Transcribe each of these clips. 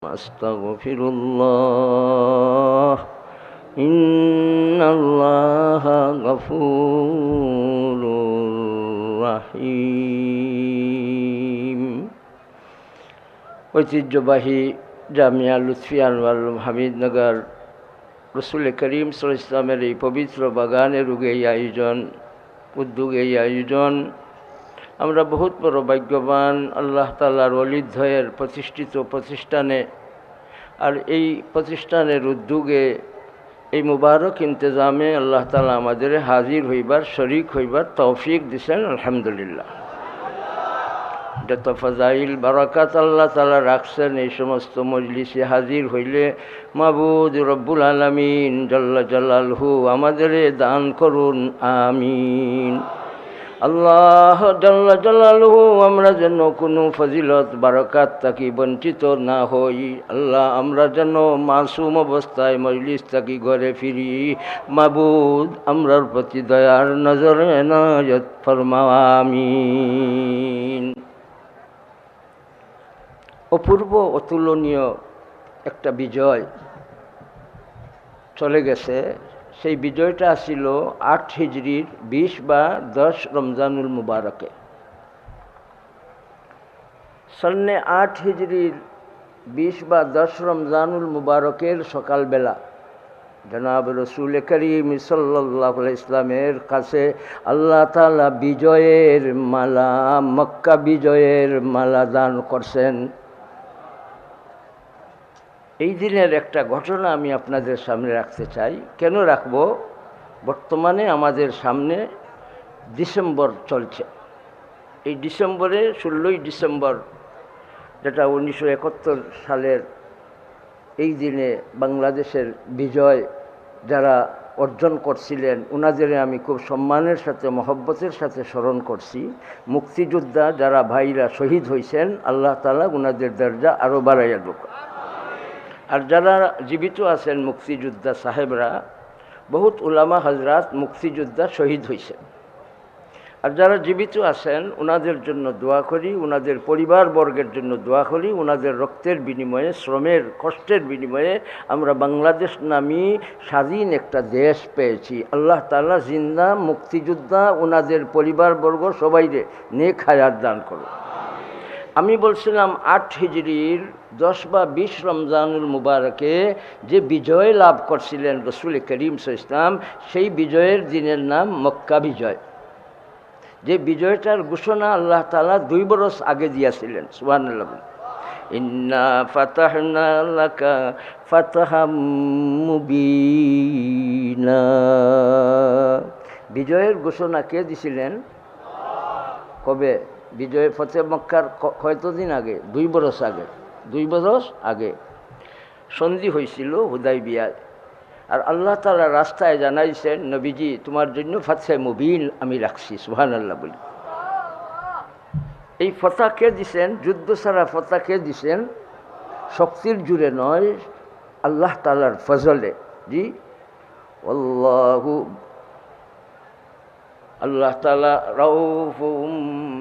أستغفر الله إن الله غفور رحيم ঐতিহ্যবাহী জামিয়া লুৎফিয়া আনওয়ার হামিদনগর রসুল করিম সাল্লাল্লাহু আলাইহি ওয়াসাল্লামের এই পবিত্র বাগানের উদ্যোগে এই আয়োজন আমরা বহুত বড় ভাগ্যবান আল্লাহ তাআলার ওলিদ্বয়ের প্রতিষ্ঠিত প্রতিষ্ঠানে আর এই প্রতিষ্ঠানের উদ্যোগে এই মুবারক ইন্তজামে আল্লাহ তাআলা আমাদের হাজির হইবার শরীক হইবার তৌফিক দিয়েছেন। আলহামদুলিল্লাহ। যত ফাজাইল বারাকাত আল্লাহ তাআলা রাখছেন এই সমস্ত মজলিসে হাজির হইলে মাবুদ রব্বুল আলামিন জাল্লা জালালহু আমাদের দান করুন, আমিন। আল্লাহ জাল্লা জালালহু আমরা যেন কোনো ফজিলত বারাকাত থাকি বঞ্চিত না হই। আল্লাহ আমরা যেন মাসুম অবস্থায় মজলিস থাকি ঘরে ফিরি। মাবুদ আমরার প্রতি দয়ার নজরে এনায়েত ফরমাও, আমিন। অপূর্ব অতুলনীয় একটা বিজয় চলে গেছে। সেই বিজয়টা ছিল ৮ হিজরির ২০ বা ১০ রমজানুল মুবারকে। সন্নে ৮ হিজরির ২০ বা ১০ রমজানুল মুবারকের সকালবেলা জনাব রসুল করিম সাল্লাল্লাহু আলাইহি ইসলামের কাছে আল্লাহ তাআলা বিজয়ের মালা, মক্কা বিজয়ের মালা দান করছেন। এই দিনের একটা ঘটনা আমি আপনাদের সামনে রাখতে চাই। কেন রাখব? বর্তমানে আমাদের সামনে ডিসেম্বর চলছে। এই ডিসেম্বরে ১৬ই ডিসেম্বর, যেটা ১৯৭১ সালের এই দিনে বাংলাদেশের বিজয় যারা অর্জন করছিলেন ওনাদের আমি খুব সম্মানের সাথে মহব্বতের সাথে স্মরণ করছি। মুক্তিযোদ্ধা যারা ভাইরা শহীদ হয়েছেন আল্লাহ তাআলা ওনাদের দরজা আরও বাড়াইয়া দেন। আর যারা জীবিত আছেন মুক্তিযোদ্ধা সাহেবরা, বহুত উলামা হজরত মুক্তিযোদ্ধা শহীদ হয়েছেন। আর যারা জীবিত আছেন ওনাদের জন্য দোয়া করি, ওনাদের পরিবারবর্গের জন্য দোয়া করি। ওনাদের রক্তের বিনিময়ে, শ্রমের কষ্টের বিনিময়ে আমরা বাংলাদেশ নামী স্বাধীন একটা দেশ পেয়েছি। আল্লাহ তাআলা জিন্দা মুক্তিযোদ্ধা ওনাদের পরিবারবর্গ সবাইরে নেক হায়াত দান করুন। আমি বলছিলাম ৮ হিজরির ১০ বা ২০ রমজানুল মুবারকে যে বিজয় লাভ করছিলেন রসুল করিম সাল্লাল্লাহু আলাইহি ওয়াসাল্লাম, সেই বিজয়ের দিনের নাম মক্কা বিজয়। যে বিজয়টার ঘোষণা আল্লাহ তাআলা ২ বরস আগে দিয়েছিলেন। সুবহানাল্লাহ। ইন্না ফাতাহনা লাকা ফাতহাম মুবিনা। বিজয়ের ঘোষণা কে দিছিলেন? কবে? বিজয় ফতে মক্কার কয়তদিন আগে? ২ বরস আগে। ২ বরস আগে সন্ধি হয়েছিল হুদাইবিয়ায়। আর আল্লাহ তাআলা রাস্তায় জানাইছেন, নবীজি তোমার জন্য ফাতহে মুবিন আমি রাখছি। সুবহানাল্লাহ বলি। এই ফতা কে দিছেন? যুদ্ধ ছাড়া ফতা কে দিছেন? শক্তির জুড়ে নয়, আল্লাহ তাআলার ফজলে। জি, আল্লাহু আল্লাহ তাআলা রাউফুম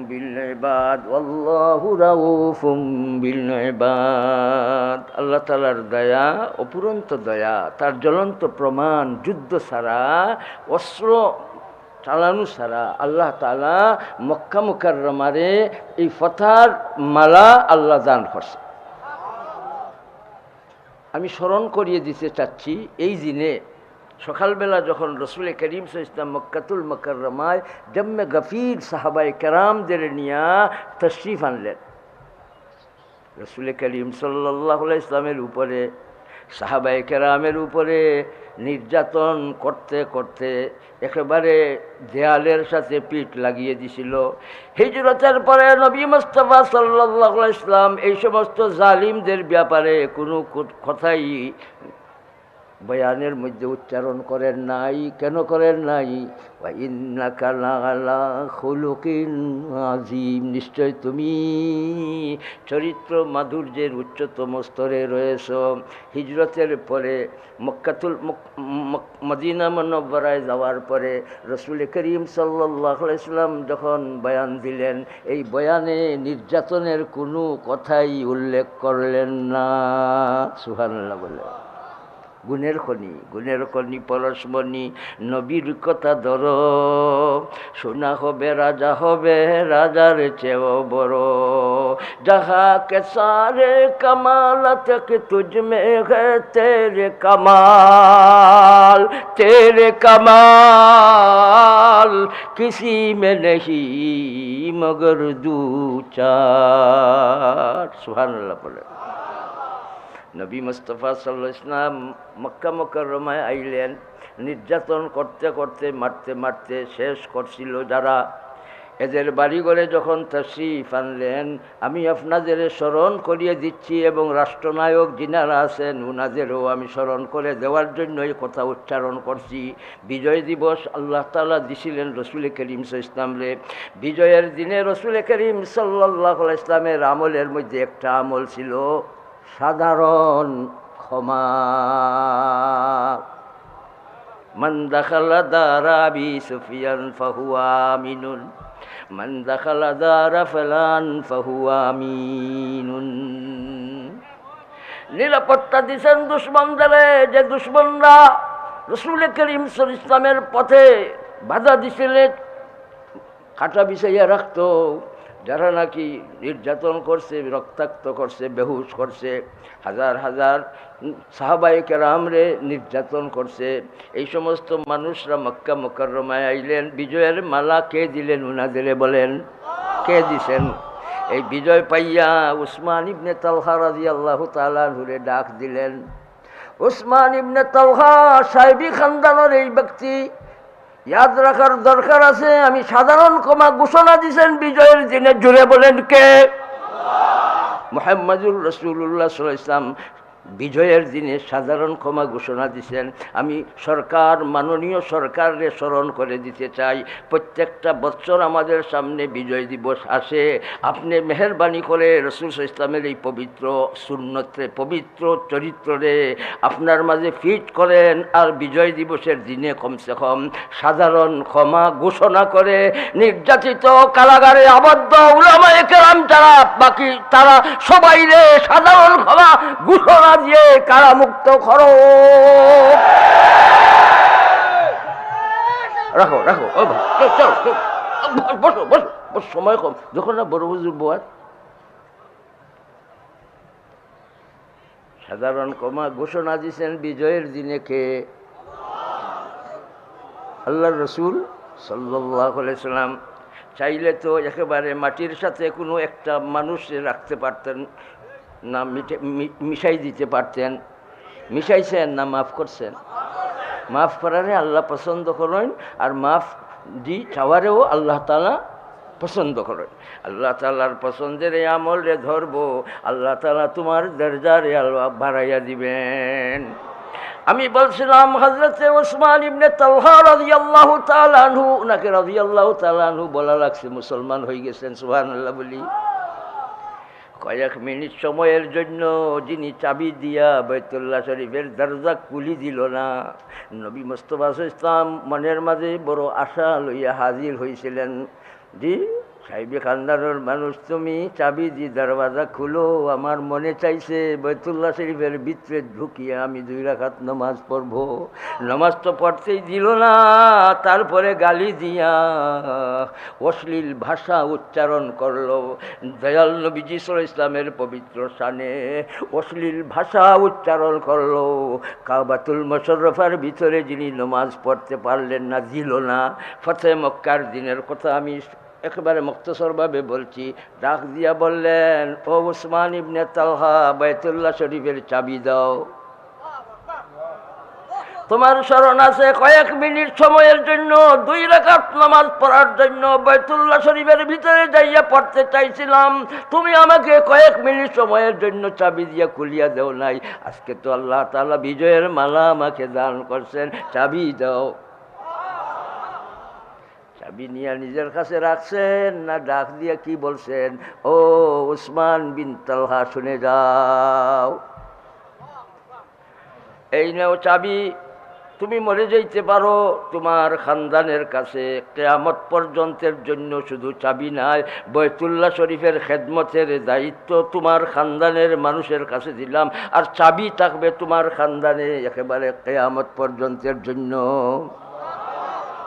বিল ইবাদ, আল্লাহু রাউফুম বিল ইবাদ। আল্লাহ তাআলার দয়া, অপুরন্ত দয়া, তার জ্বলন্ত প্রমাণ। যুদ্ধ ছাড়া, অস্ত্র চালানো ছাড়া আল্লাহ তাআলা মক্কা মুকাররমারে এই ফতার মালা আল্লাহ দান করছে। আমি স্মরণ করিয়ে দিতে চাচ্ছি, এই দিনে সকালবেলা যখন রসুল করিম সাল্লাল্লাহু আলাইহি ওয়াসাল্লাম মক্কাতুল মুকাররমায় জম্মে গফির সাহাবায়ে কেরামদের নিয়ে তশরিফ আনলেন। রসুল করিম সাল্লাল্লাহু আলাইহি ওয়াসাল্লামের উপরে, সাহাবায়ে কেরামের উপরে নির্যাতন করতে করতে একেবারে দেয়ালের সাথে পিঠ লাগিয়ে দিছিল। হিজরতের পরে নবী মুস্তাফা সাল্লাল্লাহু আলাইহি ওয়াসাল্লাম এই সমস্ত জালিমদের ব্যাপারে কোনো কথাই বয়ানের মধ্যে উচ্চারণ করেন নাই। কেন করেন নাই? ওয়া ইন্নাকা লাআলা খুলুকিন আযীম, নিশ্চয় তুমি চরিত্র মাধুর্যের উচ্চতম স্তরে রয়েছ। হিজরতের পরে মদিনা মুনাওয়ারায় যাওয়ার পরে রাসূল করিম সাল্লাল্লাহু আলাইহি সাল্লাম যখন বয়ান দিলেন, এই বয়ানে নির্যাতনের কোনো কথাই উল্লেখ করলেন না। সুবহানাল্লাহ বলে। গুণের খনি পরশমণি নবীর কথা ধর, শোনা হবে রাজা হবে রাজার চেয়েও বড়। যাহা কে সারে কমালত কে তুঝ মে है तेरे कमाल किसी में नहीं मगर दू चार। सुभान अल्लाह बोले। নবী মুস্তাফা সাল্লাল্লাহু আলাইহি ওয়াসাল্লাম মক্কা মুকাররমায় আইলেন। নির্যাতন করতে করতে মারতে মারতে শেষ করছিল যারা, এদের বাড়িঘরে যখন তাশরীফ আনলেন, আমি আপনাদের স্মরণ করিয়ে দিচ্ছি এবং রাষ্ট্রনায়ক যিনারা আছেন উনাদেরও আমি স্মরণ করে দেওয়ার জন্য এই কথা উচ্চারণ করছি। বিজয় দিবস আল্লাহ তাআলা দিছিলেন রসুল করিম সাল্লাল্লাহু আলাইহি ওয়াসাল্লামরে। বিজয়ের দিনে রসুল করিম সাল্লাল্লাহু আলাইহি ওয়াসাল্লামের আমলের মধ্যে একটা আমল ছিল সাধারণ ক্ষমা। মান দাখালা দারা আবি সুফিয়ান ফাহুয়া আমিনুন, মান দাখালা দারা ফালান ফাহুয়া আমিনুন। নিরাপত্তা দিছেন দুশমনদেরে, যে দুশমনরা রাসূল করিম সাল্লাল্লাহু আলাইহি ওয়াসাল্লামের পথে বাধা দিছিলেন, কাটা বিছাইয়া রাখতো, যারা নাকি নির্যাতন করছে, রক্তাক্ত করছে, বেহুশ করছে, হাজার হাজার সাহাবায়ে কেরামরে নির্যাতন করছে, এই সমস্ত মানুষরা মক্কা মুকাররমায় আইলেন। বিজয়ের মালা কে দিলেন উনাদের বলেন? কে দিছেন? এই বিজয় পাইয়া উসমান ইবনে তালহা রাদিয়াল্লাহু তাআলা আনহুরে ডাক দিলেন। উসমান ইবনে তালহা সাহেবী খানদানের এই ব্যক্তি, ইয়াদ রাখার দরকার আছে। আমি সাধারণ ক্ষমা ঘোষণা দিয়েছেন বিজয়ের দিনে, জুড়ে বলেন কে? মুহাম্মদুর রাসূলুল্লাহ সাল্লাল্লাহু আলাইহি ওয়াসাল্লাম বিজয়ের দিনে সাধারণ ক্ষমা ঘোষণা দিয়েছেন। আমি সরকার, মাননীয় সরকারে স্মরণ করে দিতে চাই, প্রত্যেকটা বছর আমাদের সামনে বিজয় দিবস আসে, আপনি মেহেরবানি করে রাসূল সাল্লাল্লাহু আলাইহি ওয়াসাল্লামের এই পবিত্র সুন্নতে, পবিত্র চরিত্রে আপনার মাঝে ফিট করেন, আর বিজয় দিবসের দিনে কমসে কম সাধারণ ক্ষমা ঘোষণা করে নির্যাতিত কারাগারে আবদ্ধ উলামায়ে কেরাম যারা বাকি, তারা সবাই রে সাধারণ ক্ষমা ঘোষণা দিয়ে কারামুক্ত করো। রাখো রাখো, বসো বসো বসো, সময় কম, যখন না বড় হুজুর বয়াত। সাধারণ ক্ষমা ঘোষণা দিয়েছেন বিজয়ের দিনে কে? আল্লাহর রাসূল সাল্লাল্লাহু আলাইহি ওয়াসাল্লাম। চাইলে তো একেবারে মাটির সাথে কোনো একটা মানুষে রাখতে পারতেন না, মিশাই দিতে পারতেন। মিশাইছেন না মাফ করছেন? মাফ করারে আল্লাহ পছন্দ করেন, আর মাফ দি চাওয়ারেও আল্লাহ তাআলা পছন্দ করেন। আল্লাহ তাআলার পছন্দের এই আমল রে ধরবো, আল্লাহ তাআলা তোমার দরজারে আল্লাহ বাড়াইয়া দিবেন। আমি বলছিলাম হযরতে ওসমান ইবনে তালহা রাদিয়াল্লাহু তাআলা আনহু, ওনাকে রাদিয়াল্লাহু তাআলা আনহু বলা লাগছে, মুসলমান হয়ে গেছেন। সুবহানাল্লাহ বলি। কয়েক মিনিট সময়ের জন্য যিনি চাবি দিয়া বাইতুল্লাহ শরীফের দরজা খুলি দিল না, নবী মুস্তাফা সাল্লাল্লাহু আলাইহি ওয়াসাল্লাম মনের মাঝে বড় আশা লইয়া হাজির হয়েছিলেন। জি সাহেবী খানদানের মানুষ, তুমি চাবি দি দরওয়াজা খুলো, আমার মনে চাইছে বাইতুল্লাহ শরীফের ভিতরে ঢুকিয়ে আমি 2 রাকাত নামাজ পড়ব। নামাজ তো পড়তেই দিল না, তারপরে গালি দিয়া অশ্লীল ভাষা উচ্চারণ করলো। দয়াল নবীজি সাল্লাল্লাহু আলাইহি ওয়াসাল্লামের পবিত্র শানে অশ্লীল ভাষা উচ্চারণ করলো। কাবাতুল মুশাররফার ভিতরে যিনি নামাজ পড়তে পারলেন না, দিল না। ফতে মক্কার দিনের কথা আমি একেবারে মুক্তসরভাবে বলছি। ডাক দিয়া বললেন, ও উসমান ইবনে তালহা, বাইতুল্লাহ শরীফের চাবি দাও। তোমার স্মরণ আছে কয়েক মিনিট সময়ের জন্য 2 রাকাত নামাজ পড়ার জন্য বাইতুল্লাহ শরীফের ভিতরে যাইয়া পড়তে চাইছিলাম, তুমি আমাকে কয়েক মিনিট সময়ের জন্য চাবি দিয়া খুলিয়া দেও নাই। আজকে তো আল্লাহ তাআলা বিজয়ের মালা আমাকে দান করছেন, চাবি দাও। চাবি নিয়ে নিজের কাছে রাখছেন না ডাক দিয়া কি বলছেন, ও উসমান বিন তালহা শুনে যাও, এই নাও চাবি, তুমি মরে যাইতে পারো, তোমার খানদানের কাছে কিয়ামত পর্যন্তের জন্য শুধু চাবি নাই, বাইতুল্লাহ শরীফের খেদমতের দায়িত্ব তোমার খানদানের মানুষের কাছে দিলাম, আর চাবি থাকবে তোমার খানদানে একেবারে কিয়ামত পর্যন্তের জন্য।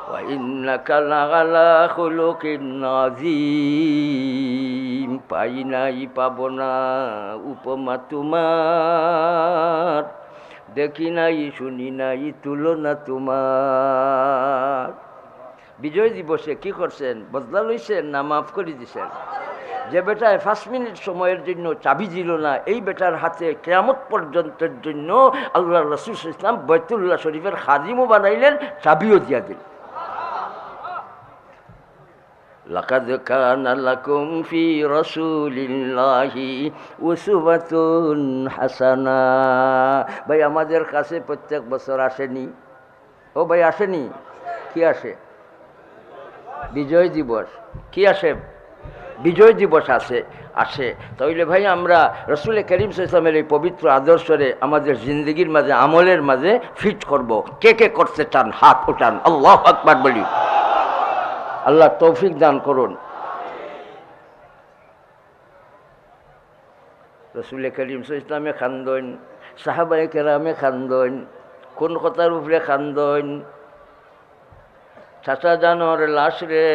ওয়া ইন্নাকা লাআলা খুলুকিন আযীম, পাই নাই পাবো না উপমা তোমার, দেখি নাই শুনি নাই তুলনা তোমার। বিজয় দিবসে কি করছেন, বদলা লইছেন না মাফ করে দিছেন? যে বেটায় 5 মিনিট সময়ের জন্য চাবি দিল না, এই বেটার হাতে কিয়ামত পর্যন্তের জন্য আল্লাহ রাসূল সাল্লাল্লাহু আলাইহি ওয়াসাল্লাম বাইতুল্লাহ শরীফের খাদিমও বানাইলেন, চাবিও দিয়া দিলেন। লাকাদ কানা লাকুম ফি রাসূলিল্লাহি উসওয়াতুন হাসানা। ভাই আমাদের কাছে প্রত্যেক বছর আসেনি? ও ভাই আসেনি? কি আসে? বিজয় দিবস। কি আসে? বিজয় দিবস আসে। তাইলে ভাই আমরা রাসূল করিম সাল্লাল্লাহু আলাইহি ওয়াসাল্লামের এই পবিত্র আদর্শরে আমাদের জিন্দগির মাঝে, আমলের মাঝে ফিট করব। কে কে করতে চান হাত উঠান, আল্লাহু আকবার বলি। আল্লাহ তৌফিক দান করুন। রাসূল করিম সাল্লাল্লাহু আলাইহি ওয়াসাল্লামে খান্দন, সাহাবায়ে কেরামে খান্দন, কোন কথার উপরে খান্দন? চাচা জানোর লাশ রে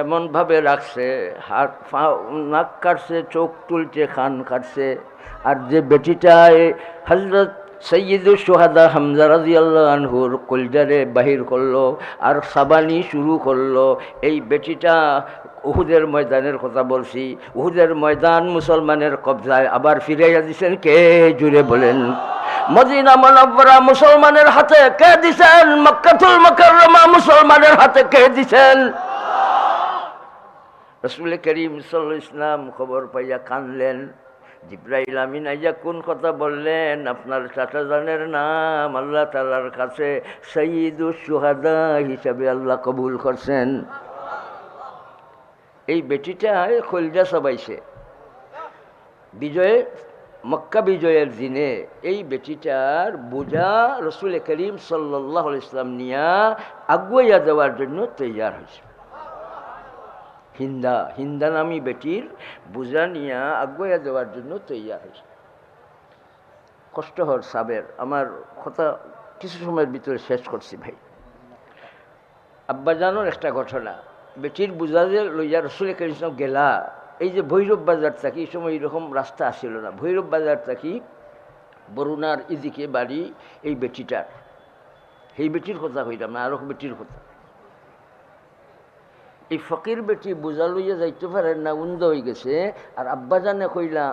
এমনভাবে রাখছে, হাত নাক কাটছে, চোখ তুলছে, খান কাটছে, আর যে বেটিটায় হযরত সৈয়দুল শুহাদা হামজা রাদিয়াল্লাহু আনহুর কলজারে বাহির করলো আর সাবানি শুরু করলো, এই বেটিটা উহুদের ময়দানের কথা বলছি। উহুদের ময়দান মুসলমানের কবজায় আবার ফিরাইয়া দিছেন কে? জুড়ে বলেন। মদিনা মুনাওয়ারা মুসলমানের হাতে কে দিছেন? মক্কাতুল মুকাররমা মুসলমানের হাতে কে দিছেন? রাসূল করিম সাল্লাল্লাহু আলাইহি ওয়াসাল্লাম খবর পাইয়া কানলেন। জিবরাইল আমিন আইয়া কোন কথা বললেন? আপনার চাচাজানের নাম আল্লাহ তাআলার কাছে সাইয়্যিদুশ শুহাদা হিসাবে আল্লাহ কবুল করছেন। এই বেটিটা কলজা সবাইছে বিজয়ে, মক্কা বিজয়ের দিনে এই বেটিটার বোঝা রাসূল করিম সাল্লাল্লাহু আলাইহি ওয়াসাল্লাম নিয়া আগুয়াইয়া দেওয়ার জন্য তৈয়ার হয়েছে। হিন্দা নামী বেটির বোঝা নিয়া আগুয়াইয়া দেওয়ার জন্য তৈয়ার হয়েছে। কষ্ট হর সাবের, আমার কথা কিছু সময়ের ভিতরে শেষ করছি ভাই। আব্বাজানোর একটা ঘটনা, বেটির বোঝা যে লইয়া রাসূল করিম সাল্লাল্লাহু গেলা, এই যে ভৈরব বাজার থাকি, এই সময় এরকম রাস্তা আসছিল না, ভৈরব বাজার থাকি বরুণার এদিকে বাড়ি এই বেটিটার। এই বেটির কথা কইলাম না, আরো বেটির কথা। এই ফকির বেটি বোঝা লইয়া যাইতে পারেন না, উন্দ হয়ে গেছে। আর আব্বাজানে কইলা,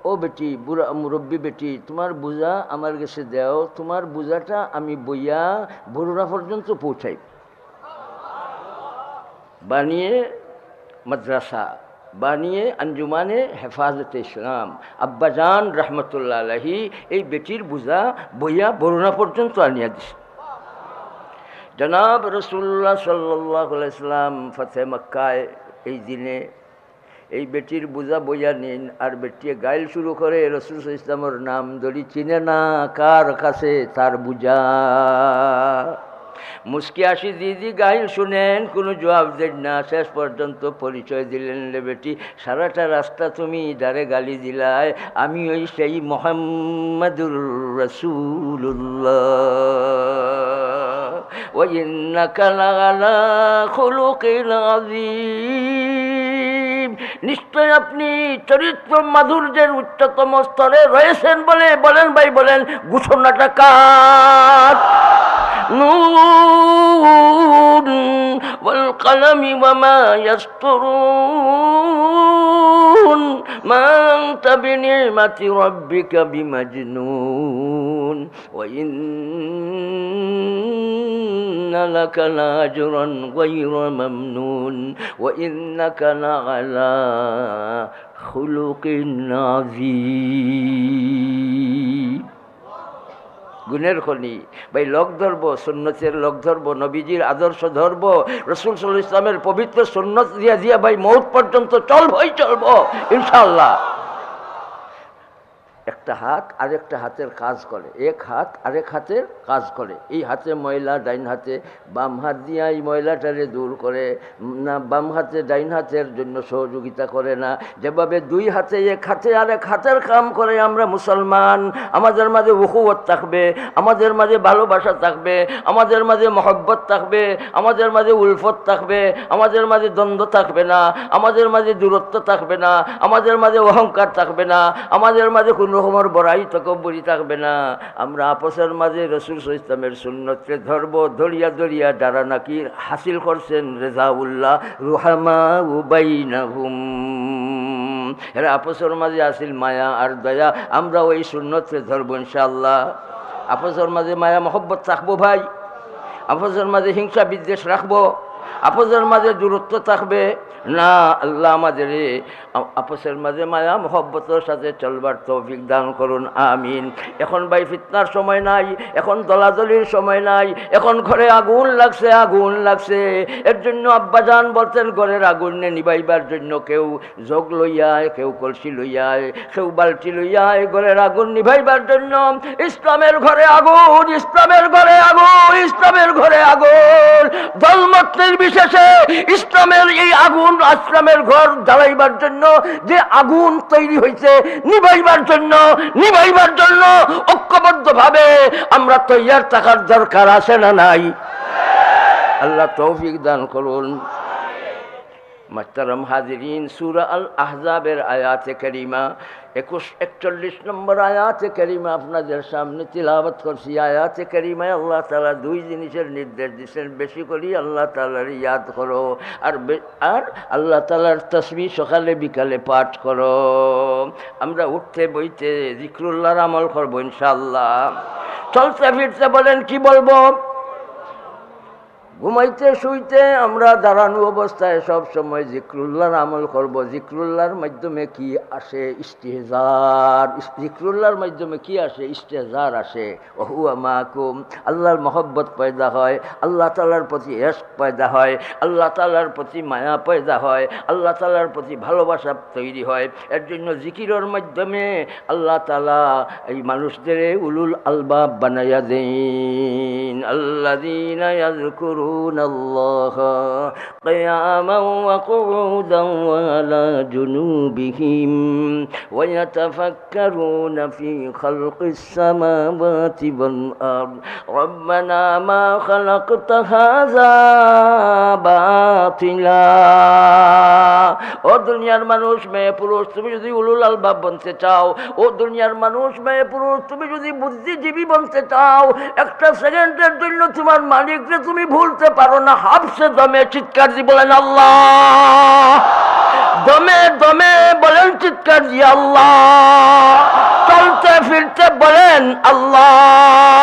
ও বেটি, বুড়া মুরব্বী বেটি, তোমার বোঝা আমার কাছে দেও, তোমার বোঝাটা আমি বইয়া বরুণা পর্যন্ত পৌঁছাই। বানিয়ে মাদ্রাসা, বানিয়ে আঞ্জুমানে হেফাজতে ইসলাম। আব্বাজান রহমতুল্লাহ আলাইহি এই বেটির বোঝা বইয়া বরুণা পর্যন্ত আনিয়া দিছে। জনাব রাসূলুল্লাহ সাল্লাল্লাহু আলাইহি ওয়াসাল্লাম ফতে মক্কায় এই দিনে এই বেটির বোঝা বইয়া নিন, আর বেটি গাইল শুরু করে রাসূল সাল্লাল্লাহু আলাইহি ওয়াসাল্লামের নাম ধরি, চিনে না কার কাছে তার বোঝা। মুস্কি আসি দিদি গাইল শুনেন, কোনো জবাব দেন না, শেষ পর্যন্ত পরিচয় দিলেন, রে বেটি সারাটা রাস্তা তুমি যারে গালি দিলায়, আমি ওই সেই মুহাম্মাদুর রাসূলুল্লাহ ওয়া ইন্নাকা লাআলা খুলুকিন আযীম। নিশ্চয় আপনি চরিত্র মাধুর্যের উচ্চতম স্তরে রয়েছেন বলে বলেন ভাই, বলেন ঘোষণাটা কার? নূন والقلم وما يسطرون ما أنت بنعمة ربك بمجنون وإن لك لأجرا غير ممنون وإنك لعلى خلق عظيم গুণের খনি ভাই লোক ধরবো, সুন্নতের লোক ধরবো, নবীজির আদর্শ ধরবো, রাসূল সাল্লাল্লাহু আলাইহি ওয়াসাল্লামের পবিত্র সুন্নত দিয়া দিয়া ভাই মৌত পর্যন্ত চলবই চলবো ইনশাআল্লাহ। একটা হাত আরেকটা হাতের কাজ করে, এক হাত আরেক হাতের কাজ করে। এই হাতে ময়লা ডাইন হাতে, বাম হাত দিয়ে এই ময়লাটারে দূর করে না, বাম হাতে ডাইন হাতের জন্য সহযোগিতা করে না। যেভাবে দুই হাতে এক হাতে আরেক হাতের কাম করে আমরা মুসলমান, আমাদের মাঝে উখুওয়াত থাকবে, আমাদের মাঝে ভালোবাসা থাকবে, আমাদের মাঝে মহব্বত থাকবে, আমাদের মাঝে উলফত থাকবে, আমাদের মাঝে দ্বন্দ্ব থাকবে না, আমাদের মাঝে দূরত্ব থাকবে না, আমাদের মাঝে অহংকার থাকবে না, আমাদের মাঝে কোনো রকমের বড়াই তকব্বুরি থাকবে না। আমরা আপসের মাঝে রাসূল সাল্লাল্লাহু আলাইহি ওয়াসাল্লামের সুন্নতকে ধরব, ধরিয়া ধরিয়া যারা নাকি হাসিল করছেন রেজাউল্লাহ রুহামা বাইনাহুম, এরা আপসের মাঝে আসিল মায়া আর দয়া। আমরা ওই সুন্নতকে ধরব ইনশাআল্লাহ। আপসের মাঝে মায়া মহব্বত রাখবো ভাই, আপসের মাঝে হিংসা বিদ্বেষ রাখবো, আপসের মাঝে দূরত্ব থাকবে না। আল্লাহ আমাদের আপসের মাঝে মায়া মহব্বতের সাথে চলবার তৌফিক দান করুন, আমিন। এখন ভাই ফিতনার সময় নাই, এখন দলাদলির সময় নাই, এখন ঘরে আগুন লাগছে, আগুন লাগছে। এর জন্য আব্বাজান বলতেন ঘরের আগুন নিবাইবার জন্য কেউ জগ লইয়ায়, কেউ কলসি লইয়ায়, কেউ বালতি লইয়ায়, ঘরের আগুন নিভাইবার জন্য। ইসলামের ঘরে আগুন, ইসলামের ঘরে আগুন, ইসলামের ঘরে আগুন, দলমত নির্বিশেষে ইসলামের এই আগুন, ইসলামের ঘর জ্বালাইবার জন্য যে আগুন তৈরি হয়েছে, নিভাইবার জন্য, নিভাইবার জন্য ঐক্যবদ্ধ ভাবে আমরা তৈয়ার থাকার দরকার আছে না নাই? আল্লাহ তৌফিক দান করুন। মুহতারাম হাজিরিন, সূরা আল আহজাবের আয়াতে কারিমা 41 নম্বর আয়াতে কারিমা আপনাদের সামনে তিলাওয়াত করছি। আয়াতে কারিমায় আল্লাহ তাআলা দুই জিনিসের নির্দেশ দিয়েছেন, বেশি করে আল্লাহ তাআলার ইয়াদ করো, আর আল্লাহ তাআলার তাসবিহ সকালে বিকালে পাঠ করো। আমরা উঠতে বইতে জিকরুল্লাহর আমল করবো ইনশাআল্লাহ। চলতে ফিরতে বলেন কি বলবো, ঘুমাইতে শুইতে আমরা দাঁড়ানো অবস্থায় সব সময় জিকরুল্লাহর আমল করব। জিকরুল্লাহর মাধ্যমে কি আসে? ইস্তেহজার। জিকরুল্লাহর মাধ্যমে কি আসে? ইস্তেহজার আসে। ওহুয়া মাকুম, আল্লাহর মহব্বত পয়দা হয়, আল্লাহ তাআলার প্রতি ইশক পয়দা হয়, আল্লাহ তাআলার প্রতি মায়া পয়দা হয়, আল্লাহ তাআলার প্রতি ভালোবাসা তৈরি হয়। এর জন্য জিকিরের মাধ্যমে আল্লাহ তাআলা এই মানুষদের উলুল আলবাব বানাইয়া দেন। আল্লাযীনা ইয়াযকুরুন الله قياما وقعودا وعلى جنوبهم ويتفكرون في خلق السماوات والأرض ربنا ما خلقت هذا باطلا। ও দুনিয়ার মানুষ মেয়ে পুরুষ, তুমি যদি উলুল আলবাব বনতে চাও, ও দুনিয়ার মানুষ মেয়ে পুরুষ, তুমি যদি বুদ্ধিজীবী বনতে চাও, একটা সেকেন্ডের জন্য তোমার মালিককে তুমি ভুলতে পারো না। হাফসে দমে চিৎকার দিয়ে বলেন আল্লাহ, দমে দমে বলেন চিৎকার দিয়ে আল্লাহ, চলতে ফিরতে বলেন আল্লাহ।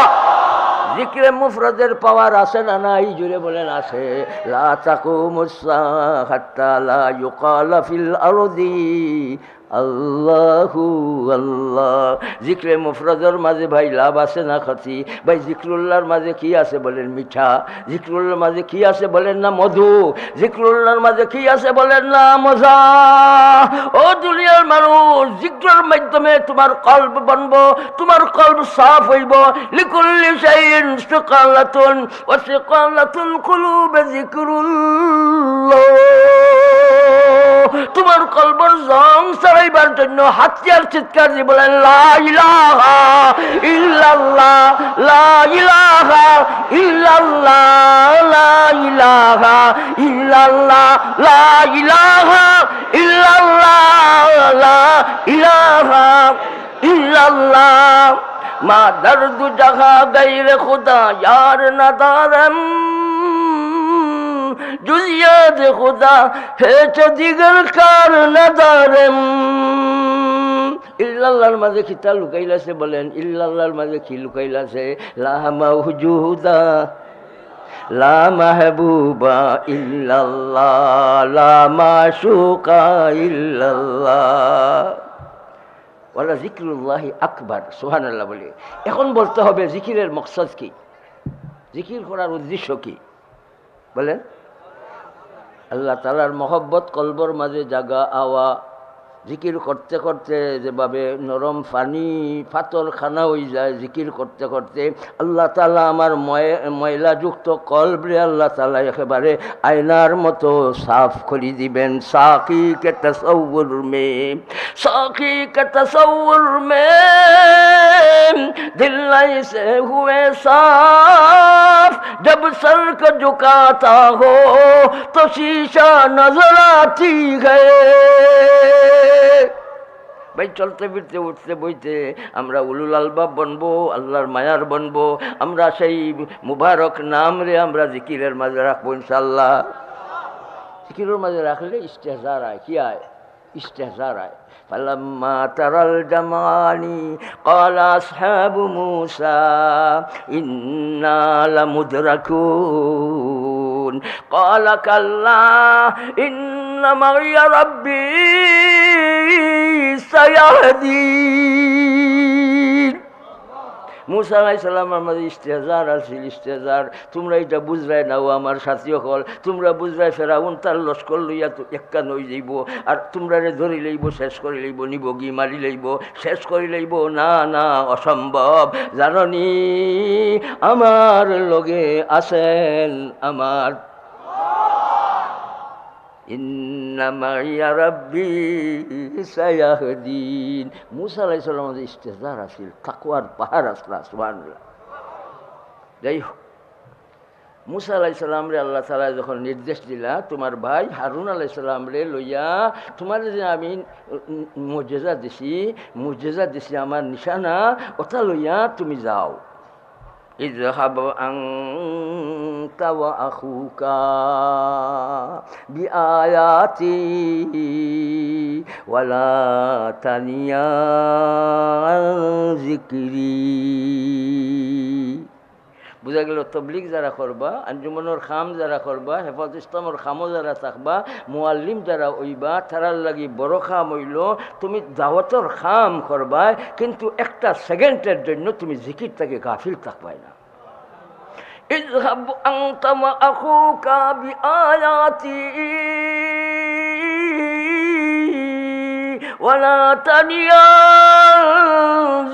জিকরে মুফরদের পাওয়ার আছে না নাই? জুড়ে বলেন আছে। লা তাকুমুস সাআ হাত্তা লা ইউকালা ফিল আরদি আল্লাহু আল্লাহ। জিকরে মুফরদের মাঝে ভাই লাভ আছে না ক্ষতি? ভাই জিকরুল্লাহর মাঝে কি আছে বলেন? মিঠা। জিকরুল্লাহর মাঝে কি আছে বলেন না? মধু। জিকরুল্লাহর মাঝে কি আছে বলেন না? মজা। ও দুনিয়ার মানুষ, জিকরের মাধ্যমে তোমার কলব বনবো, তোমার কলব সাফ হইব। লিকুল্লি শাইইন সিকালাতুন ওয়া সিকালাতুল কুলুবি জিকরুল্লাহ। তোমার কলবর জং সারাইবার জন্য হাতিয়ার চিৎকার দিয়ে বলেন লা ইলাহা ইল্লাল্লাহ, লা ইলাহা ইল্লাল্লাহ, লা ইলাহা ইল্লাল্লাহ, লা ইলাহা ইল্লাল্লাহ, লা ইলাহা ইল্লাল্লাহ। মা দর্দ জাগা গায়রে খুদা यार न दारम जुज़ियात खुदा है च दिगर कार नदारम ইল্লাল্লাহর মাঝে খিতা লুকাইলাছে বলেন ইল্লাল্লাহর মাঝে কি লুকাইলাছে লা মাওজুদা লা মাহবুবা ইল্লাল্লাহ লা মাশুকা ইল্লাল্লাহ ওয়ালা জিক্রুল্লাহি আকবার সুবহানাল্লাহ বলে। এখন বলতে হবে জিকিরের মকসদ কি, জিকির করার উদ্দেশ্য কি বলেন? আল্লাহ তাআলার মহব্বত কলবর মাঝে জাগা আওয়া। জিকির করতে করতে যেভাবে নরম পানি পাথর খানা হয়ে যায়, জিকির করতে করতে আল্লাহ তাআলা আমার ময়লাযুক্ত কলবরে আল্লাহ তাআলা একেবারে আয়নার মতো সাফ করে দিবেন। সাকি কে তসব্বুর মে সাকি কে তসব্বুর মে दिल ऐसे हुए साफ जब सर को झुकाता हो तो शीशा नजर आती है। ভাই চলতে ফিরতে উঠতে বইতে আমরা উলুল আলবাব বনবো, আল্লাহর মায়ার বনবো। আমরা সেই মুবারক নাম রে আমরা জিকিরের মাঝে রাখবো ইনশাআল্লাহ। জিকিরের মাঝে রাখলে ইস্তেহজার আয়, কি আয়? ইস্তেহজার আয়। فلما ترى الجمعان قال أصحاب موسى إنا لمدركون قال كلا إن معي ربي سيهدين। মুসা আলাইহিস সালামের মাঝে ইস্তেহজার আসিল, ইস্তেহজার তোমরা এটা বুঝরাই নাও আমার সাথী হল, তোমরা বুঝরাই ফেরাউন তার লস্কর লইয়া তো একা নই যাইব, আর তোমরা রে ধরি লইব, শেষ করে লইব, নিব গি মারি লইব, শেষ করে লইব। না না, অসম্ভব। জাননি আমার লগে আছেন আমার ইন্না মাইয়া রাব্বি সায়াহদিন। মুসা আলাইহিস সালামের ইস্তেহজার আসিল, তাকওয়ার পাহাড় আসলা। সুবহানাল্লাহ। যাই হোক, মুসা আলাইহিস সালাম রে আল্লাহ তাআলা যখন নির্দেশ দিলা তোমার ভাই হারুন আলাইহিস সালাম রে লইয়া তোমার যে আমি মুজিজা দিছি আমার নিশানা, ওটা লইয়া তুমি যাও। اذهب أنت وأخوك بآياتي ولا تنيا عن ذكري। বুঝা গেল? তবলিগ যারা করবা, আঞ্জুমানোর খাম যারা করবা, হেফাজত ইসলামের খামও যারা থাকবা, মুআল্লিম যারা হইবা, তারার লাগি বড় খাম হইল তুমি দাওয়াতের খাম করবা, কিন্তু একটা সেকেন্ডের জন্য তুমি জিকির থেকে গাফিল থাকবাই না। اذهب أنت وأخوك بآياتي ولا تنيا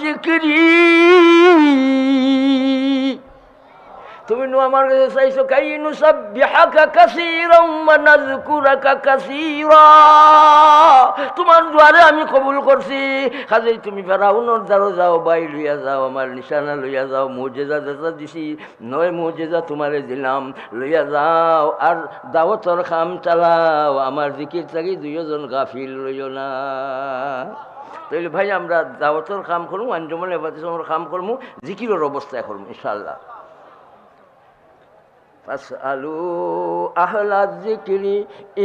ذكري। তুমি আমার কাছে চাইছো কাই নুসাব্বিহাকা কাসীরাম ওয়া নাযকুরাকা কাসীরা, তোমার দুয়ারে আমি কবুল করছি। কাজেই তুমি ফেরাউনের দ্বারা যাও, বাই লইয়া যাও, আমার নিশানা লইয়া যাও, মুজিজা যেটা দিছি 9 মুজিজা তোমারে দিলাম, লইয়া যাও আর দাওয়াতের কাম চালাও। আমার জিকির থাকি দুইজন গাফিল লইও না। তাইলে ভাই আমরা দাওয়াতের কাম করবো, আঞ্জুমান হেফাজতের কাম করবো, জিকিরের অবস্থায় করবো ইনশাআল্লাহ। ফাসআলু আহলা যিকরি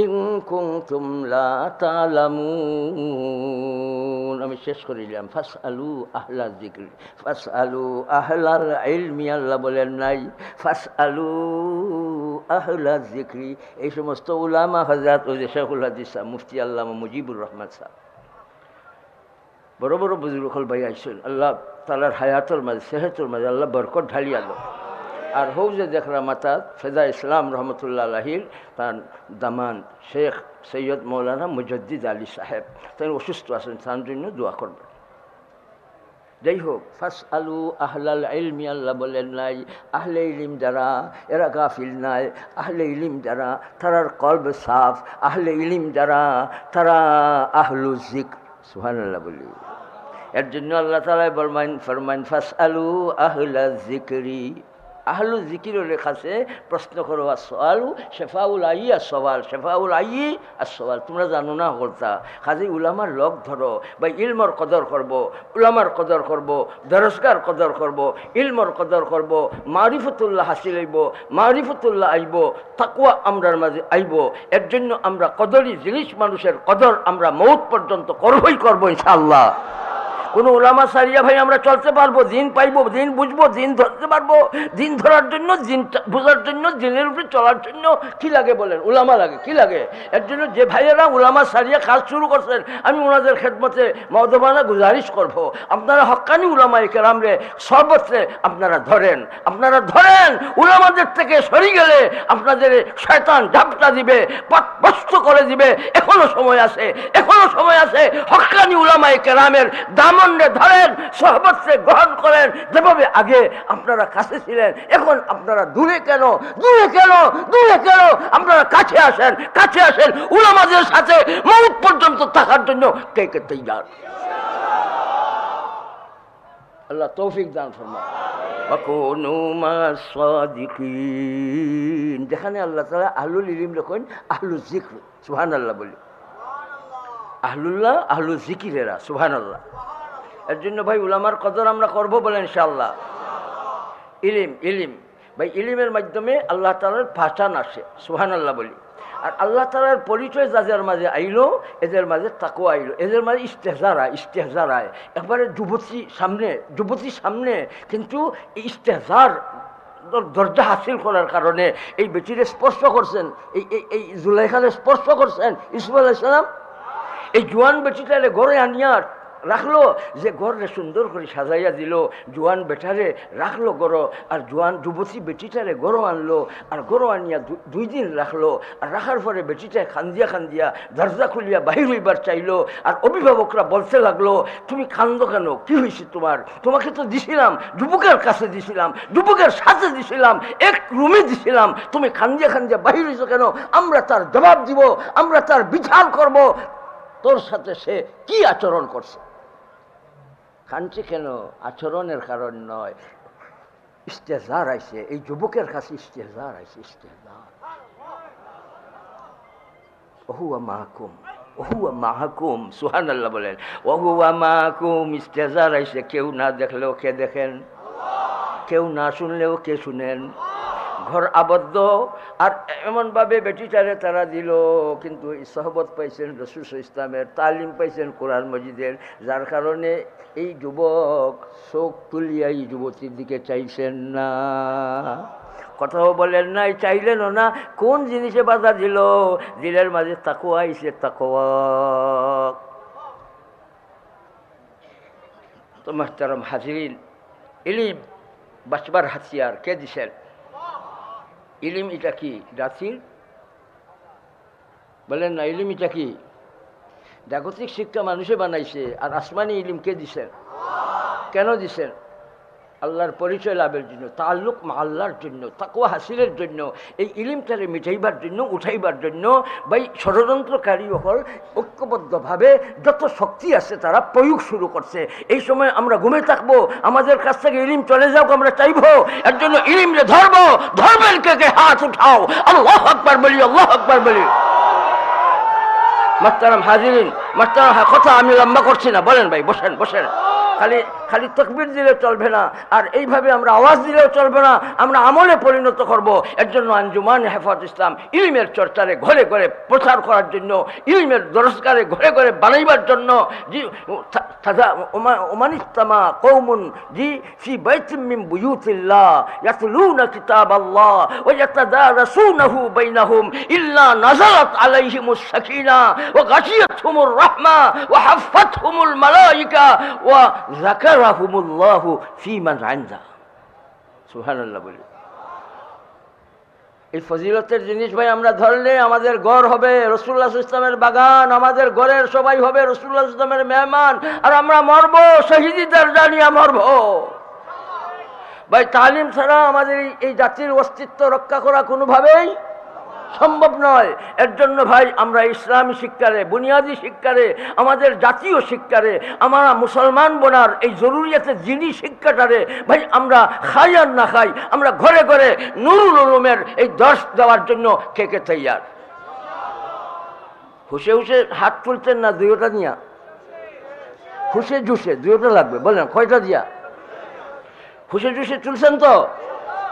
ইন কুনতুম লা তা'লামুন। আমি শেষ করে দিলাম। ফাসআলু আহলা যিকরি, ফাসআলু আহলাল ইলমি আল্লাহ বলেন নাই, ফাসআলু আহলা যিকরি। এই সমস্ত উলামা হযরত ওই যে শেখুল হাদিস মুফতি আল্লামা মুজিবুর রহমান সাহেব, বড় বড় বুজুর্গ হল ভাই আইসেন। আল্লাহ তাআলার হায়াতের মাঝে সেহতের মাঝে আল্লাহ বরকত ঢালিয়া দাও। আর হৌ যে দেখলাম মাতা ফেদা ইসলাম রহমতুল্লাহ আলাহির তার দামান শেখ সৈয়দ মৌলানা মুজদ্দিদ আলী সাহেব, তাই অসুস্থ আছেন, তার জন্য দোয়া করবেন। যাই হোক, ফাসআলু আহলাল ইলমি আল্লাহ বলেন নাই, আহলে ইলম যারা এরা গাফিল নাই, আহলে ইলম যারা তারার কলব সাফ, আহলে ইলম যারা তারা আহলু যিকর। সুবহানাল্লাহ বলি। এর জন্য আল্লাহ তাআলা ফরমান ফাসআলু আহলা যিকরি। আহলু জিকিরও লেখা আছে, প্রশ্ন করো আর সওয়ালু শেফাউল আই আর সওয়াল, শেফাউল আই আর সওয়াল। তোমরা জানো না হলতা কাজে উলামার লগ ধরো বা ইলমর কদর করব, উলামার কদর করব, দরসগার কদর করব, ইলমর কদর করব, মারিফতুল্লাহ হাসিল হইব, মারিফতুল্লাহ আইব, তাকওয়া আমরার মাঝে আইব। এর জন্য আমরা কদরি জিনিস মানুষের কদর আমরা মৌত পর্যন্ত করবই করবো ইনশাআল্লাহ। কোনো উলামা সারিয়া ভাই আমরা চলতে পারবো, দিন পাইবো, দিন বুঝবো, দিন ধরতে পারবো। দিন ধরার জন্য, দিন বোঝার জন্য, দিনের উপরে চলার জন্য কি লাগে বলেন? উলামা লাগে। কি লাগে? এর জন্য যে ভাইয়েরা উলামা সারিয়া কাজ শুরু করছেন, আমি ওনাদের খেদমতে মওদবানা গুজারিশ করব, আপনারা হক্কানি উলামায়ে কেরামরে সর্বত্রে আপনারা ধরেন, আপনারা ধরেন। উলামাদের থেকে সরে গেলে আপনাদের শয়তান ঝাপটা দিবে, পথভ্রষ্ট করে দিবে। এখনো সময় আছে, এখনো সময় আছে। হক্কানি উলামায়ে কেরামের দাম ধরেন, সহবতে গ্রহণ করেন। যেভাবে আগে আপনারা কাছে ছিলেন, এখন আপনারা দূরে কেন? দূরে কেন? দূরে কেন? আপনারা কাছে আসেন, কাছে আসেন। উলামাদের সাথে মওত পর্যন্ত থাকার জন্য কে কে তৈয়ার? আল্লাহ তৌফিক দান ফরমায়। ওয়াকুনু মা'আস সাদিকিন, যেখানে আল্লাহ তাআলা আহলুল ইলম লেখেন আহলুল যিকর, সুবহানাল্লাহ বলি। আহলুল্লাহ, আহলুল যিকিরেরা, সুবহানাল্লাহ। এর জন্য ভাই উলামার কদর আমরা করবো বলে ইনশাআল্লাহ। ইলিম, ইলিম ভাই, ইলিমের মাধ্যমে আল্লাহ তাআলার পাহচান আসে, সুবহানাল্লাহ বলি। আর আল্লাহ তাআলার পরিচয় যাদের মাঝে আইলো, এদের মাঝে তাকওয়া আইলো, এদের মাঝে ইস্তেহজার আয়। একবারে যুবতীর সামনে কিন্তু ইস্তেহজার দরজা হাসিল করার কারণে এই বেটিরে স্পর্শ করছেন, এই জুলাইখারে স্পর্শ করছেন ইউসুফ আলাইহিস সালাম। এই জোয়ান বেটিটারে ঘরে আনিয়া রাখলো, যে ঘরে সুন্দর করে সাজাইয়া দিল, জোয়ান বেটারে রাখলো গড়ো, আর জোয়ান যুবতী বেটিটারে গড়ো আনলো, আর গড়ো আনিয়া 2 দিন রাখলো। আর রাখার পরে বেটিটায় খান্দিয়া দরজা খুলিয়া বাহির হইবার চাইলো। আর অভিভাবকরা বলতে লাগলো, তুমি কান্দো কেন? কি হয়েছে তোমার? তোমাকে তো দিছিলাম, যুবকের কাছে দিছিলাম, যুবকের সাথে দিছিলাম, এক রুমে দিছিলাম, তুমি খান্দিয়া বাহির হয়েছো কেন? আমরা তার জবাব দিব, আমরা তার বিচার করব, তোর সাথে সে কি আচরণ করছে। কাঁদছে কেন? আচরণের কারণ নয়, ইস্তেহজার আইছে। এই যুবকের কাছে ইস্তেহজার আইছে, ইস্তেহজার। ওহুয়া মাহকুম, ওহুয়া মাহকুম, সুবহানাল্লাহ বলেন। ওহুয়া মাহকুম, ইস্তেহজার আইছে। কেউ না দেখলেও কে দেখেন? কেউ না শুনলেও কে শুনেন? ঘর আবদ্ধ। আর এমনভাবে বেটিটারে তারা দিল, কিন্তু সহবত পাইছেন রাসূল সাল্লাল্লাহু আলাইহি ওয়াসাল্লামের, তালিম পাইছেন কোরআন মজিদের, যার কারণে এই যুবক চোখ তুলিয়া এই যুবতীর দিকে চাইছেন না, কথাও বলেন নাই, চাইলেনও না। কোন জিনিসে বাধা দিল? দিলের মাঝে তাকওয়া আইছে, তাকওয়া। তো মুহতারাম হাজিরিন, ইলম বাঁচবার হাতিয়ার কে দিছেন? ইলিম এটা কি? জাতির বলেন না, ইলিম এটা কি? জাগতিক শিক্ষা মানুষে বানাইছে, আর আসমানি ইলিম কে দিছেন? কেন দিছেন? আল্লাহর পরিচয় লাভের জন্য, তাল্লুক মা আল্লাহর জন্য, তাকওয়া হাসিলের জন্য, এই ইলিমটারে মিটাইবার জন্য, উঠাইবার জন্য। ভাই ষড়যন্ত্রকারী হল ঐক্যবদ্ধভাবে যত শক্তি আছে তারা প্রয়োগ শুরু করছে। এই সময় আমরা ঘুমে থাকবো, আমাদের কাছ থেকে ইলিম চলে যাক আমরা চাইবো। এর জন্য ইলিমরে ধরবো। ধরবেন কে কে? হাত উঠাও, আল্লাহু আকবার বলি, আল্লাহু আকবার বলি। মুহতারাম হাজিরিন, মুহতারাম, কথা আমি লম্বা করছি না, বলেন ভাই, বসেন বসেন। খালি তাকবীর দিলে চলবে না, আর এইভাবে আমরা আওয়াজ দিলেও চলবে না, আমরা আমলে পরিণত করব। এর জন্য আঞ্জুমান হেফাজত ইসলাম ইলমের চর্চারে ঘরে ঘরে প্রচার করার জন্য, ইলমের দরসগারে ঘরে ঘরে বানাইবার জন্য, জি ওমানিস্তামা কওমুন জি ফি বাইতিম মিন বুয়ুতিল্লাহ ইয়াতলুনা কিতাবাল্লাহ ওয়া ইয়াতাদারাসুনাহু বাইনাহুম ইল্লা নাযালাত আলাইহিমুস সাকিনাহ ওয়া গাশিয়াতহুমুর রাহমা ওয়া হাফফাতহুমুল মালায়েকা ওয়া যাকারাহুমুল্লাহু ফি মান ইনদা। সুবহানাল্লাহ বলি। এই ফজিলতের জিনিস ভাই আমরা ধরলে আমাদের ঘর হবে রাসূলুল্লাহ সাল্লাল্লাহু আলাইহি ওয়াসাল্লামের বাগান, আমাদের ঘরের সবাই হবে রাসূলুল্লাহ সাল্লাল্লাহু আলাইহি ওয়াসাল্লামের মেহমান, আর আমরা মরব শহীদদের জানিয়া মরব। ভাই তালিম ছাড়া আমাদের এই জাতির অস্তিত্ব রক্ষা করা কোনোভাবেই সম্ভব নয়। এর জন্য ভাই আমরা ইসলামী শিক্ষারে, বুনিয়াদী শিক্ষারে, আমাদের জাতীয় শিক্ষারে, আমরা মুসলমান বোনার এই জরুরিয়াতের যিনি শিক্ষাটারে ভাই আমরা খাই আর না খাই, আমরা ঘরে ঘরে নুরুল উলুমের এই দর্শ দেওয়ার জন্য কে কে তৈয়ার? হুসে হুসে হাত তুলছেন না দুইটা নিয়া? হুসে জুসে দুইটা লাগবে, বলেন কয়টা দিয়া? হুসে জুসে তুলছেন তো?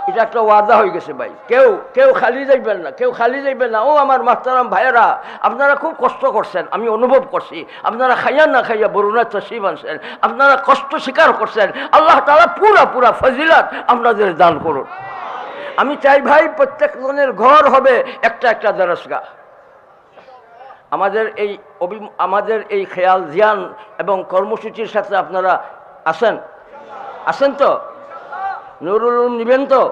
এটা একটা ওয়াদা হয়ে গেছে ভাই, কেউ কেউ খালি যাইবেন না, কেউ খালি যাইবেন না। ও আমার মাস্তারাম ভাইয়েরা, আপনারা খুব কষ্ট করছেন, আমি অনুভব করছি। আপনারা খাইয়া না খাইয়া বরুণা তসিব আনছেন, আপনারা কষ্ট স্বীকার করছেন। আল্লাহ তাআলা পুরা পুরা ফজিলত আপনাদের দান করুন। আমি চাই ভাই প্রত্যেকজনের ঘর হবে একটা একটা দরসগাহ। আমাদের এই খেয়াল ধ্যান এবং কর্মসূচির সাথে আপনারা আছেন তো? নুরুল উলুম নিবেন তো?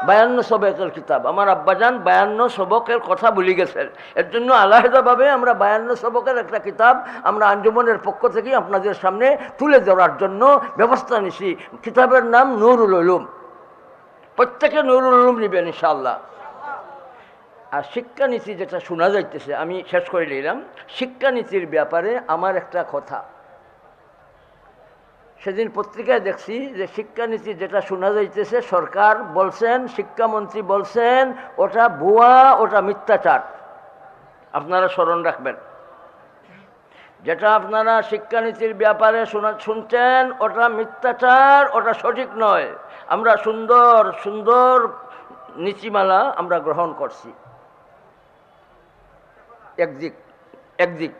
52 সবকের কিতাব, আমার আব্বাজান 52 সবকের কথা বলে গেছেন। এর জন্য আলাদাভাবে আমরা 52 সবকের একটা কিতাব আমরা আঞ্জুমানের পক্ষ থেকে আপনাদের সামনে তুলে ধরার জন্য ব্যবস্থা নিছি। কিতাবের নাম নুরুল উলুম। প্রত্যেকে নুরুল উলুম নেবেন ইনশাআল্লাহ। আর শিক্ষানীতি যেটা শোনা যাইতেছে, আমি শেষ করে নিলাম। শিক্ষানীতির ব্যাপারে আমার একটা কথা, সেদিন পত্রিকায় দেখছি যে শিক্ষানীতি যেটা শোনা যাইতেছে, সরকার বলছেন, শিক্ষামন্ত্রী বলছেন ওটা ভুয়া, ওটা মিথ্যাচার। আপনারা স্মরণ রাখবেন, যেটা আপনারা শিক্ষানীতির ব্যাপারে শুনছেন ওটা মিথ্যাচার, ওটা সঠিক নয়। আমরা সুন্দর সুন্দর নীতিমালা আমরা গ্রহণ করছি। একদিক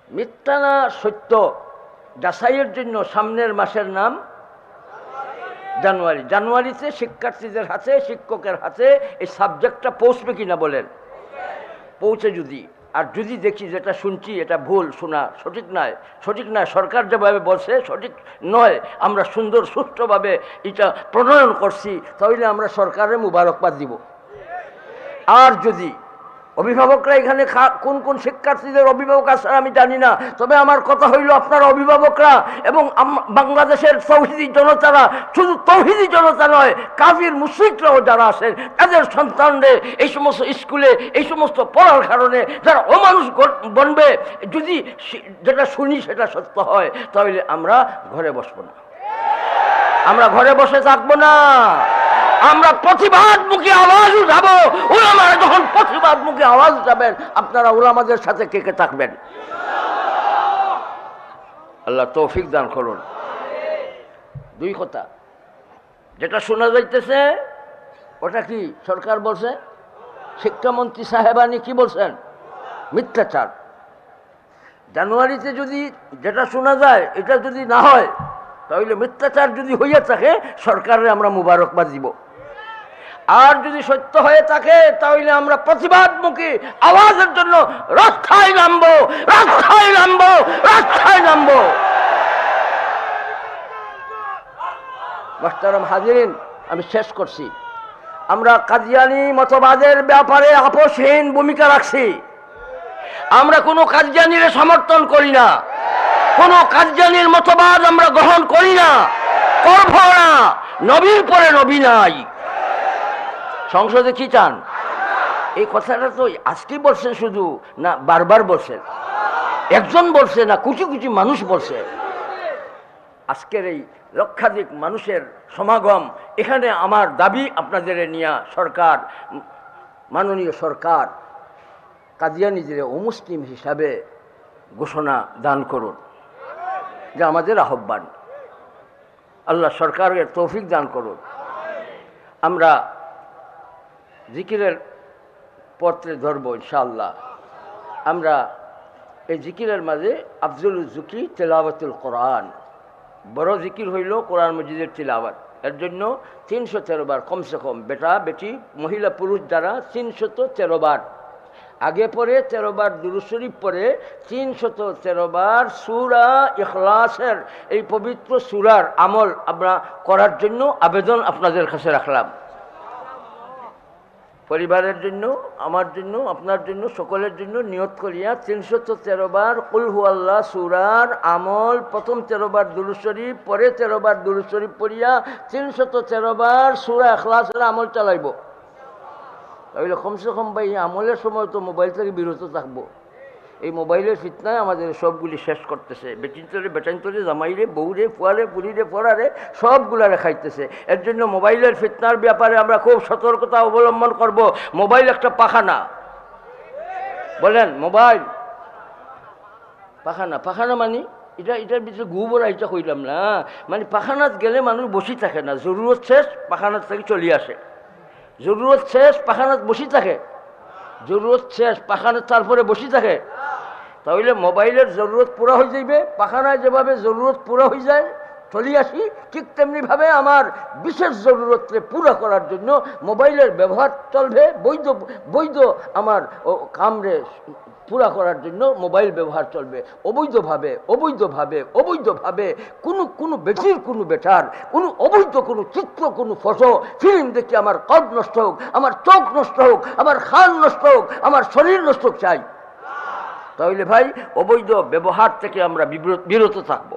মিথ্যা না সত্য যাচাইয়ের জন্য সামনের মাসের নাম জানুয়ারি। জানুয়ারিতে শিক্ষার্থীদের হাতে, শিক্ষকের হাতে এই সাবজেক্টটা পৌঁছবে কিনা বলেন? পৌঁছে যদি দেখি যেটা শুনছি এটা ভুল শোনা, সঠিক নয়, সরকার যেভাবে বলছে সঠিক নয়, আমরা সুন্দর সুষ্ঠুভাবে এটা প্রণয়ন করছি, তাহলে আমরা সরকারের মুবারকবাদ দিব। আর যদি অভিভাবকরা এখানে কোন কোন শিক্ষার্থীদের অভিভাবক আছে আমি জানি না, তবে আমার কথা হইল আপনারা অভিভাবকরা এবং বাংলাদেশের তৌহিদি জনতারা, শুধু তৌহিদি জনতা নয়, কাফির মুশরিকরাও যারা আছেন, তাদের সন্তানদের এই সমস্ত স্কুলে এই সমস্ত পড়ার কারণে যারা অমানুষ বনবে, যদি যেটা শুনি সেটা সত্য হয়, তাহলে আমরা ঘরে বসবো না, আমরা ঘরে বসে থাকবো না, আমরা প্রতিবাদমুখী আওয়াজ উঠাবো। উলামারা যখন প্রতিবাদমুখী আওয়াজ উঠাবেন, আপনারা উলামাদের সাথে কে কে থাকবেন? আল্লাহ তৌফিক দান করুন। দুই কথা, যেটা শোনা যাইতেছে ওটা কি সরকার বলছে, শিক্ষামন্ত্রী সাহেবানি কি বলছেন? মিথ্যাচার। জানুয়ারিতে যদি যেটা শোনা যায় এটা যদি না হয়, তাহলে মিথ্যাচার যদি হইয়া থাকে সরকারের আমরা মুবারকবাদ দিব। আর যদি সত্য হয়ে থাকে তাহলে আমরা প্রতিবাদমুখী আওয়াজের জন্য রাস্তায় নামবো। মুহতারাম হাজিরিন, আমি শেষ করছি। আমরা কাদিয়ানী মতবাদের ব্যাপারে আপোষহীন ভূমিকা রাখছি। আমরা কোনো কাদিয়ানীর সমর্থন করি না, কোনো কাদিয়ানীর মতবাদ আমরা গ্রহণ করি না, করব না। নবীর পরে নবী নাই। সংসদে কি চান? এই কথাটা তো আজকে বলছেন শুধু না, বারবার বলছেন, একজন বলছে না, কুচি কুচি মানুষ বলছে। আজকের এই লক্ষাধিক মানুষের সমাগম, এখানে আমার দাবি আপনাদের নিয়ে সরকার, মাননীয় সরকার কাদিয়ানীদের অমুসলিম হিসাবে ঘোষণা দান করুন, যা আমাদের আহ্বান। আল্লাহ সরকারের তৌফিক দান করুন। আমরা জিকিরের পত্রে ধরব ইনশাআল্লাহ। আমরা এই জিকিরের মাঝে আফজল জুকি তেলাওয়াতুল কোরআন, বড় জিকির হইল কোরআন মজিদের তিলাওয়াত। এর জন্য 313 বার কমসে কম, বেটা বেটি মহিলা পুরুষ যারা 313 বার আগে পরে 13 বার দুরূদ শরীফ পরে 313 বার সূরা ইখলাসের এই পবিত্র সূরার আমল আমরা করার জন্য আবেদন আপনাদের কাছে রাখলাম। পরিবারের জন্য, আমার জন্য, আপনার জন্য, সকলের জন্য নিয়ত করিয়া 313 বার কুল হুয়াল্লাহ সূরার আমল, প্রথম 13 বার দুরূদ শরীফ, পরে 13 বার দুরূদ শরীফ পড়িয়া 313 বার সূরা ইখলাসের আমল চালাইব। তাহলে কমসে কম ভাই আমলের সময় তো মোবাইল থেকে বিরত থাকবো। এই মোবাইলের ফিতনায় আমাদের সবগুলি শেষ করতেছে। বেটান্তরে জামাইরে বউরে ফুয়ারে পুরীরে পড়ারে সবগুলা খাইতেছে। এর জন্য মোবাইলের ফিতনার ব্যাপারে আমরা খুব সতর্কতা অবলম্বন করব। মোবাইল একটা পাখানা, বলেন মোবাইল পাখানা। পাখানা মানে এটার ভিতরে গোবর এটা কইলাম না, মানে পাখানাত গেলে মানুষ বসি থাকে না, জরুরত শেষ পাখানাত থেকে চলে আসে। জরুরত শেষ পাখানাত বসি থাকে, জরুরত শেষ পাখানাত তারপরে বসি থাকে। তাহলে মোবাইলের জরুরত পুরা হয়ে যাইবে, পাখানায় যেভাবে জরুরত পুরা হয়ে যায় চলে আসি, ঠিক তেমনিভাবে আমার বিশেষ জরুরতকে পুরা করার জন্য মোবাইলের ব্যবহার চলবে। বৈধ বৈধ আমার কামরে পুরা করার জন্য মোবাইল ব্যবহার চলবে। অবৈধভাবে অবৈধভাবে অবৈধভাবে কোনো বেটির কোনো বেটার কোনো অবৈধ কোনো চিত্র কোনো ফটো ফিল্ম দেখে আমার কল্প নষ্ট হোক, আমার চোখ নষ্ট হোক, আমার খান নষ্ট হোক, আমার শরীর নষ্ট হোক চাই। তাহলে ভাই অবৈধ ব্যবহার থেকে আমরা বিরত থাকবো।